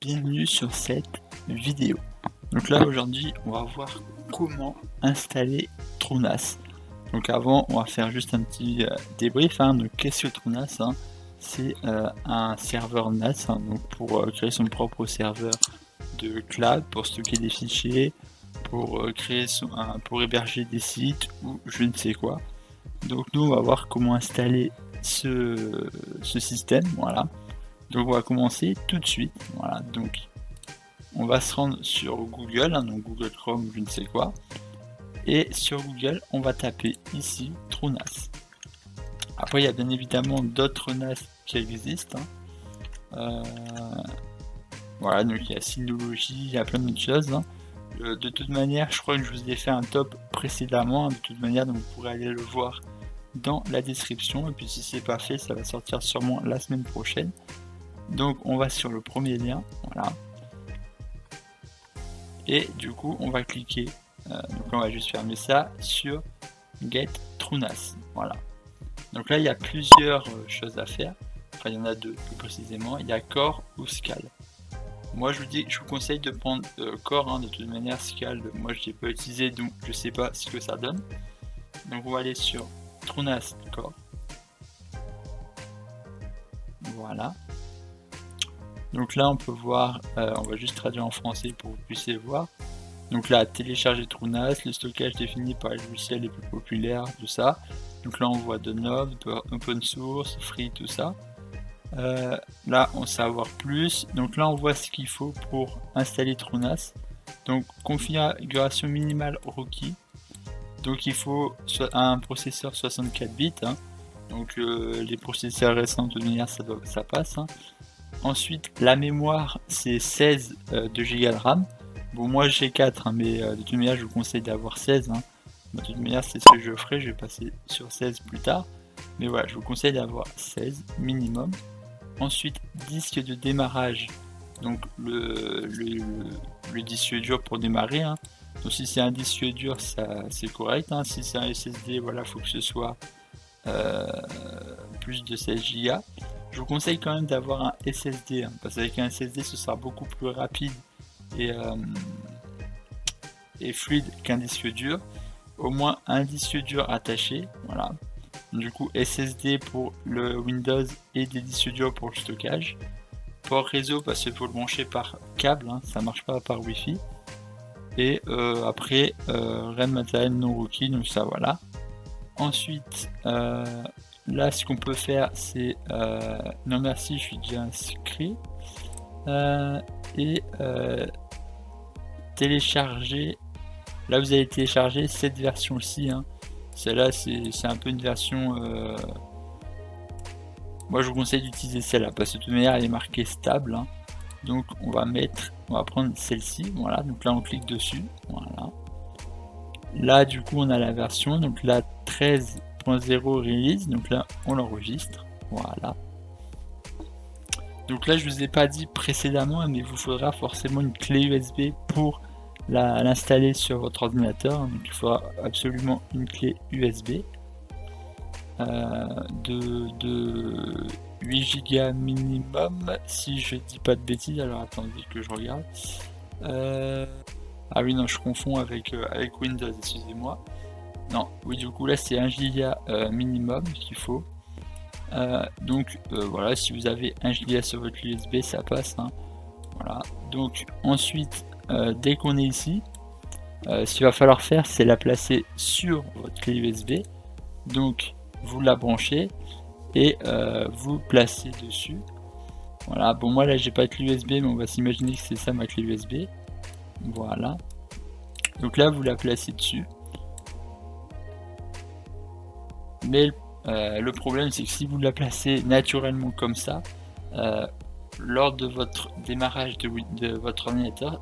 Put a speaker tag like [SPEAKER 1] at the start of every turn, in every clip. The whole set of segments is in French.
[SPEAKER 1] bienvenue sur cette vidéo. Donc là aujourd'hui on va voir comment installer TrueNAS. Donc avant on va faire juste un petit débrief. Donc qu'est-ce que TrueNAS C'est un serveur NAS donc pour créer son propre serveur de cloud, pour stocker des fichiers, pour créer pour héberger des sites ou je ne sais quoi. Donc nous on va voir comment installer ce système, voilà. Donc on va commencer tout de suite, voilà. Donc on va se rendre sur Google, donc Google Chrome, je ne sais quoi, et sur Google on va taper ici TrueNAS. Après il y a bien évidemment d'autres NAS qui existent, voilà, donc il y a Synology, il y a plein d'autres choses. De toute manière, je crois que je vous ai fait un top précédemment, de toute manière, donc vous pourrez aller le voir dans la description, et puis si c'est pas fait, ça va sortir sûrement la semaine prochaine. Donc on va sur le premier lien, voilà. Et du coup on va cliquer, donc on va juste fermer ça, sur Get TrueNAS, voilà. Donc là il y a plusieurs choses à faire, enfin il y en a deux plus précisément, il y a Core ou Scal. Moi je vous conseille de prendre Core, de toute manière Scal, moi je l'ai pas utilisé donc je sais pas ce que ça donne. Donc on va aller sur TrueNAS Core, voilà. Donc là on peut voir, on va juste traduire en français pour que vous puissiez voir. Donc là, télécharger TrueNAS, le stockage défini par les logiciels les plus populaires, tout ça. Donc là on voit de Node, Open Source, Free, tout ça. Là on sait avoir plus. Donc là on voit ce qu'il faut pour installer TrueNAS. Donc configuration minimale requis. Donc il faut un processeur 64 bits. Donc les processeurs récents de toute manière ça passe. Ensuite la mémoire c'est 16 de Go de RAM. Bon moi j'ai 4 mais de toute manière je vous conseille d'avoir 16. De toute manière c'est ce que je ferai, je vais passer sur 16 plus tard. Mais voilà, je vous conseille d'avoir 16 minimum. Ensuite disque de démarrage, donc le disque dur pour démarrer. Donc si c'est un disque dur c'est correct. Si c'est un SSD, voilà, faut que ce soit plus de 16 Go. Je vous conseille quand même d'avoir un SSD, parce qu'avec un SSD ce sera beaucoup plus rapide et fluide qu'un disque dur. Au moins un disque dur attaché, voilà. Du coup SSD pour le Windows et des disques durs pour le stockage. Port réseau parce qu'il faut le brancher par câble, ça marche pas par Wi-Fi. Et après RAM matériel non requis, donc ça voilà. Ensuite là ce qu'on peut faire c'est non merci, je suis déjà inscrit. Et télécharger. Là vous allez télécharger cette version-ci. Celle-là c'est un peu une version. Moi je vous conseille d'utiliser celle-là parce que de toute manière elle est marquée stable. Donc on va prendre celle-ci. Voilà. Donc là on clique dessus. Voilà. Là du coup on a la version. Donc là 13.0 release. Donc là on l'enregistre. Voilà. Donc là je vous ai pas dit précédemment, mais il vous faudra forcément une clé USB pour l'installer sur votre ordinateur. Donc il faudra absolument une clé USB de 8 Go minimum, si je dis pas de bêtises. Alors attendez que je regarde. Ah oui non, je confonds avec Windows, excusez-moi. Non, oui du coup là c'est 1 Go minimum qu'il faut. Donc voilà, si vous avez 1 Go sur votre USB ça passe. Voilà. Donc ensuite dès qu'on est ici, ce qu'il va falloir faire c'est la placer sur votre clé USB. Donc vous la branchez et vous placez dessus. Voilà, bon moi là j'ai pas de clé USB mais on va s'imaginer que c'est ça ma clé USB. Voilà. Donc là vous la placez dessus. Mais le problème c'est que si vous la placez naturellement comme ça, lors de votre démarrage de votre ordinateur,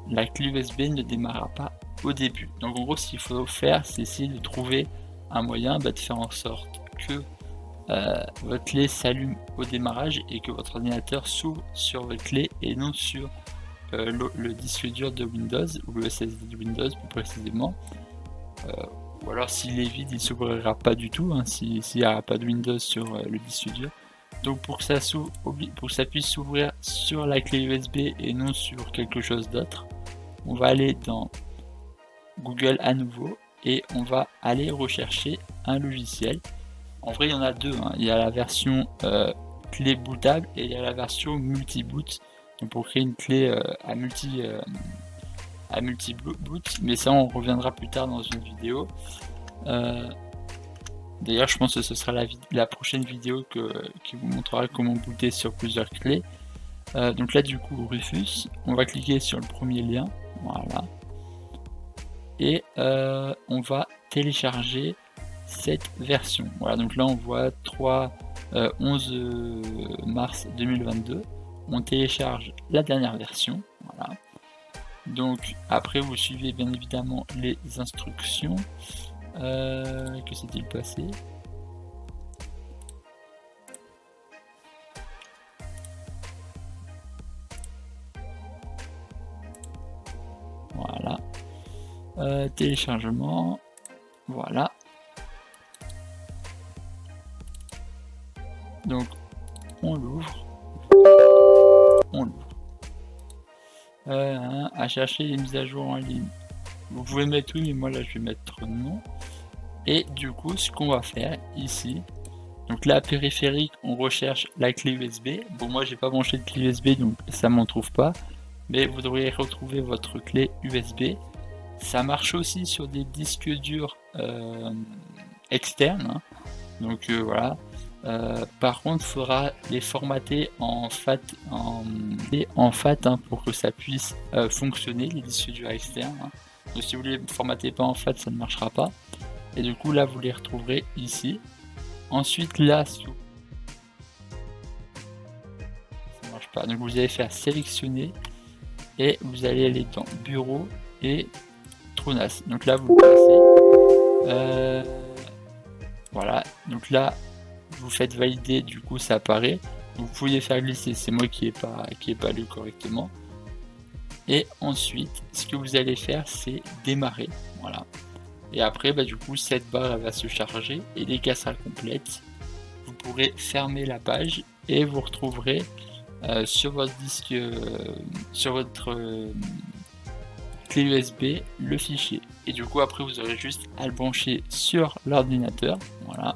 [SPEAKER 1] la clé USB ne démarrera pas au début. Donc en gros ce qu'il faut faire c'est essayer de trouver un moyen de faire en sorte que votre clé s'allume au démarrage et que votre ordinateur s'ouvre sur votre clé et non sur le disque dur de Windows ou le SSD de Windows plus précisément. Ou alors s'il est vide il s'ouvrira pas du tout, s'il n'y aura pas de Windows sur le disque dur. Donc pour que ça puisse s'ouvrir sur la clé USB et non sur quelque chose d'autre, on va aller dans Google à nouveau et on va aller rechercher un logiciel. En vrai, il y en a deux, hein. Il y a la version clé bootable et il y a la version multi-boot. Donc pour créer une clé à multi-boot, mais ça on reviendra plus tard dans une vidéo. D'ailleurs, je pense que ce sera la prochaine vidéo qui vous montrera comment booter sur plusieurs clés. Donc là, du coup, Rufus, on va cliquer sur le premier lien, voilà, et on va télécharger cette version. Voilà, donc là, on voit 11 mars 2022. On télécharge la dernière version, voilà. Donc après, vous suivez bien évidemment les instructions. Que s'est-il passé? Voilà. Téléchargement. Voilà. Donc on l'ouvre. À chercher les mises à jour en ligne. Vous pouvez mettre oui, mais moi là je vais mettre non. Et du coup, ce qu'on va faire ici, donc là, périphérique, on recherche la clé USB. Bon, moi, j'ai pas branché de clé USB, donc ça m'en trouve pas. Mais vous devriez retrouver votre clé USB. Ça marche aussi sur des disques durs externes. Hein. Donc voilà. Par contre, il faudra les formater en FAT, hein, pour que ça puisse fonctionner, les disques durs externes. Hein. Donc si vous les formatez pas en FAT, ça ne marchera pas. Et du coup là vous les retrouverez ici. Ensuite là ça marche pas, donc vous allez faire sélectionner et vous allez aller dans bureau et TrueNAS. Donc là vous passez voilà, donc là vous faites valider, du coup ça apparaît. Vous pouvez faire glisser, c'est moi qui ai pas lu correctement. Et ensuite ce que vous allez faire c'est démarrer, voilà. Et après, du coup, cette barre elle va se charger et dès qu'elle sera complète, vous pourrez fermer la page et vous retrouverez sur votre disque, sur votre clé USB, le fichier. Et du coup, après, vous aurez juste à le brancher sur l'ordinateur. Voilà.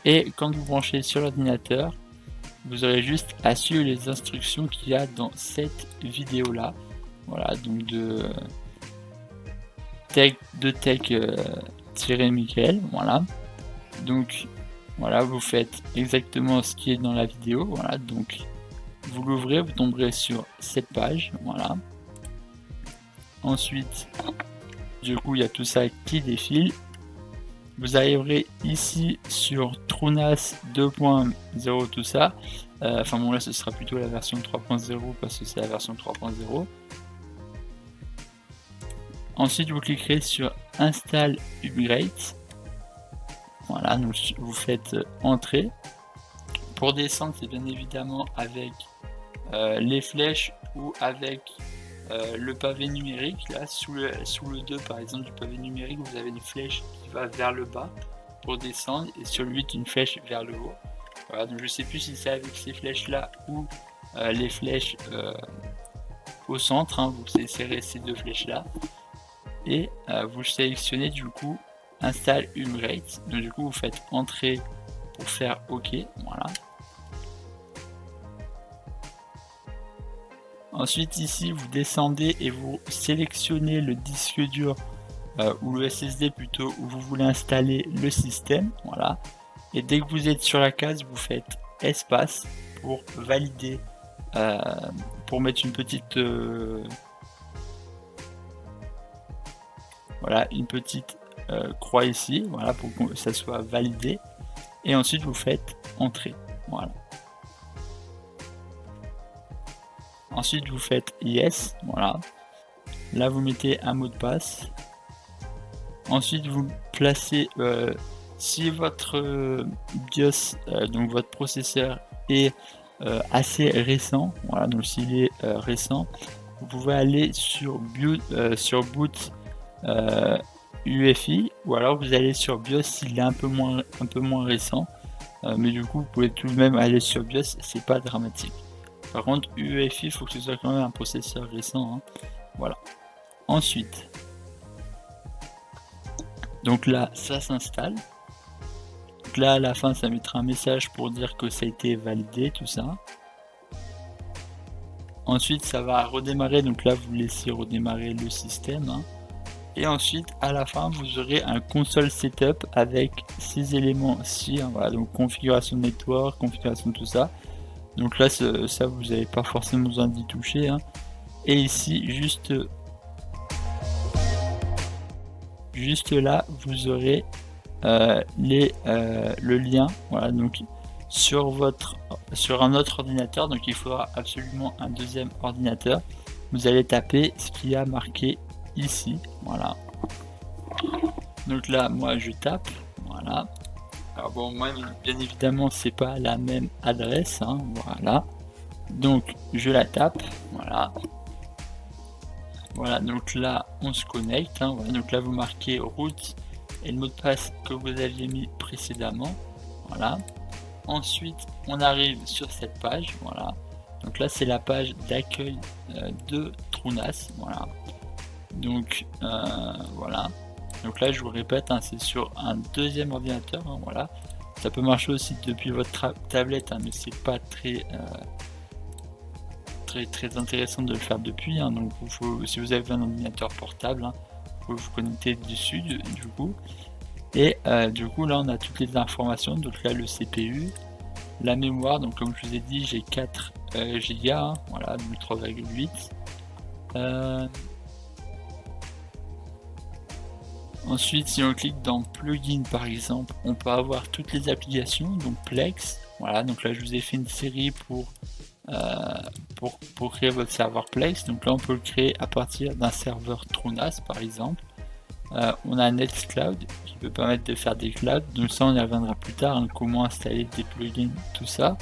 [SPEAKER 1] Et quand vous branchez sur l'ordinateur, vous aurez juste à suivre les instructions qu'il y a dans cette vidéo là. Voilà, donc de Michael, voilà. Donc voilà, vous faites exactement ce qui est dans la vidéo, voilà. Donc vous l'ouvrez, vous tomberez sur cette page, voilà. Ensuite, du coup, il y a tout ça qui défile. Vous arriverez ici sur TrueNAS 2.0, tout ça. Enfin bon, là ce sera plutôt la version 3.0 parce que c'est la version 3.0. Ensuite, vous cliquerez sur Install Upgrade. Voilà, donc vous faites Entrée. Pour descendre, c'est bien évidemment avec les flèches ou avec le pavé numérique. Là, sous le 2, par exemple, du pavé numérique, vous avez une flèche qui va vers le bas pour descendre et sur le 8, une flèche vers le haut. Voilà, donc je sais plus si c'est avec ces flèches-là ou les flèches au centre. Hein, vous serrez ces deux flèches-là. Et vous sélectionnez du coup Install Upgrade. Donc du coup vous faites Entrée pour faire OK, voilà. Ensuite ici vous descendez et vous sélectionnez le disque dur ou le SSD plutôt où vous voulez installer le système, voilà. Et dès que vous êtes sur la case, vous faites espace pour valider, pour mettre une petite voilà, une petite croix ici, voilà, pour que ça soit validé. Et ensuite vous faites Entrée, voilà. Ensuite vous faites Yes, voilà. Là vous mettez un mot de passe. Ensuite vous placez, si votre BIOS, donc votre processeur est assez récent, voilà, donc s'il est récent, vous pouvez aller sur boot UEFI, ou alors vous allez sur BIOS s'il est un peu moins récent. mais du coup vous pouvez tout de même aller sur BIOS, c'est pas dramatique. Par contre UEFI, il faut que ce soit quand même un processeur récent, hein. Voilà. Ensuite, donc là ça s'installe. Donc là à la fin ça mettra un message pour dire que ça a été validé, tout ça. Ensuite ça va redémarrer, donc là vous laissez redémarrer le système, hein. Et ensuite à la fin vous aurez un console setup avec ces éléments-ci, hein, voilà, donc configuration de network, configuration de tout ça. Donc là ça vous n'avez pas forcément besoin d'y toucher, hein. Et ici juste là vous aurez le lien, voilà, donc sur un autre ordinateur, donc il faudra absolument un deuxième ordinateur. Vous allez taper ce qui a marqué ici, voilà. Donc là moi je tape, voilà. Alors bon, moi bien évidemment c'est pas la même adresse, hein, voilà. Donc je la tape, voilà. Voilà, donc là on se connecte, hein, voilà. Donc là vous marquez route et le mot de passe que vous aviez mis précédemment, voilà. Ensuite on arrive sur cette page, voilà. Donc là c'est la page d'accueil de TrueNAS, voilà. Donc voilà. Donc là je vous répète, hein, c'est sur un deuxième ordinateur, hein, voilà. Ça peut marcher aussi depuis votre tablette, hein, mais c'est pas très intéressant de le faire depuis, hein. Donc si vous avez un ordinateur portable, hein, vous vous connecter dessus du coup. Et du coup là on a toutes les informations, donc là le CPU, la mémoire, donc comme je vous ai dit j'ai 4 Go, hein, voilà, donc 3,8. Ensuite si on clique dans plugin par exemple, on peut avoir toutes les applications, donc Plex, voilà, donc là je vous ai fait une série pour créer votre serveur Plex. Donc là on peut le créer à partir d'un serveur TrueNAS par exemple. On a Nextcloud qui peut permettre de faire des clouds, donc ça on y reviendra plus tard, hein, comment installer des plugins, tout ça.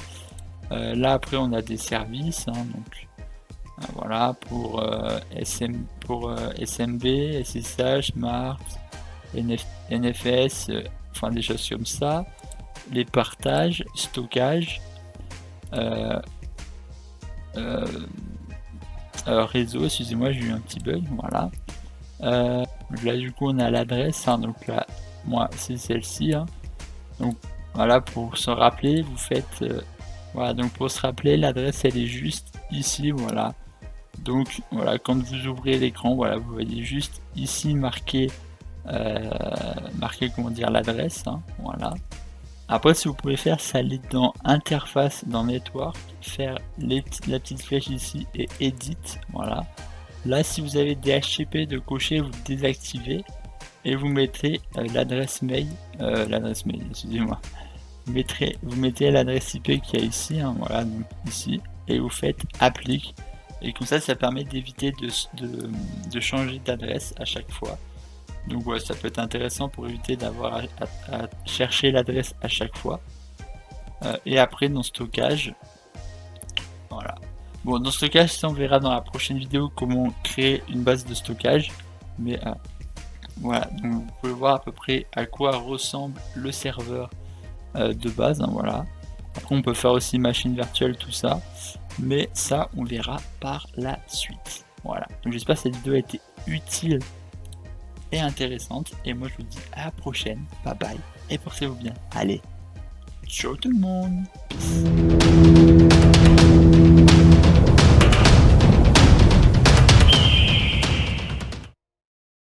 [SPEAKER 1] Là après on a des services, hein, donc voilà, pour SMB, SSH, Mars, NFS, enfin des choses comme ça, les partages, stockage, réseau, excusez-moi j'ai eu un petit bug, voilà. Là du coup on a l'adresse, hein, donc là moi c'est celle-ci, hein. Donc voilà, pour se rappeler vous faites voilà, donc pour se rappeler l'adresse elle est juste ici, voilà. Donc voilà, quand vous ouvrez l'écran, voilà, vous voyez juste ici marqué comment dire l'adresse, hein, voilà. Après ce que vous pouvez faire, c'est aller dans interface, dans network, faire la petite flèche ici et edit, voilà. Là si vous avez des HTTP de cocher, vous désactivez et vous mettez l'adresse mail, excusez-moi, vous mettez l'adresse IP qu'il y a ici, hein, voilà, donc ici, et vous faites applique, et comme ça permet d'éviter de changer d'adresse à chaque fois. Donc ouais, ça peut être intéressant pour éviter d'avoir à chercher l'adresse à chaque fois. Et après dans stockage, voilà. Bon, dans stockage, ça on verra dans la prochaine vidéo comment créer une base de stockage. Mais voilà, donc vous pouvez voir à peu près à quoi ressemble le serveur de base, hein, voilà. Après on peut faire aussi machine virtuelle, tout ça. Mais ça on verra par la suite. Voilà, donc j'espère que cette vidéo a été utile et intéressante. Et moi je vous dis à la prochaine. Bye bye. Et portez-vous bien. Allez, ciao tout le monde.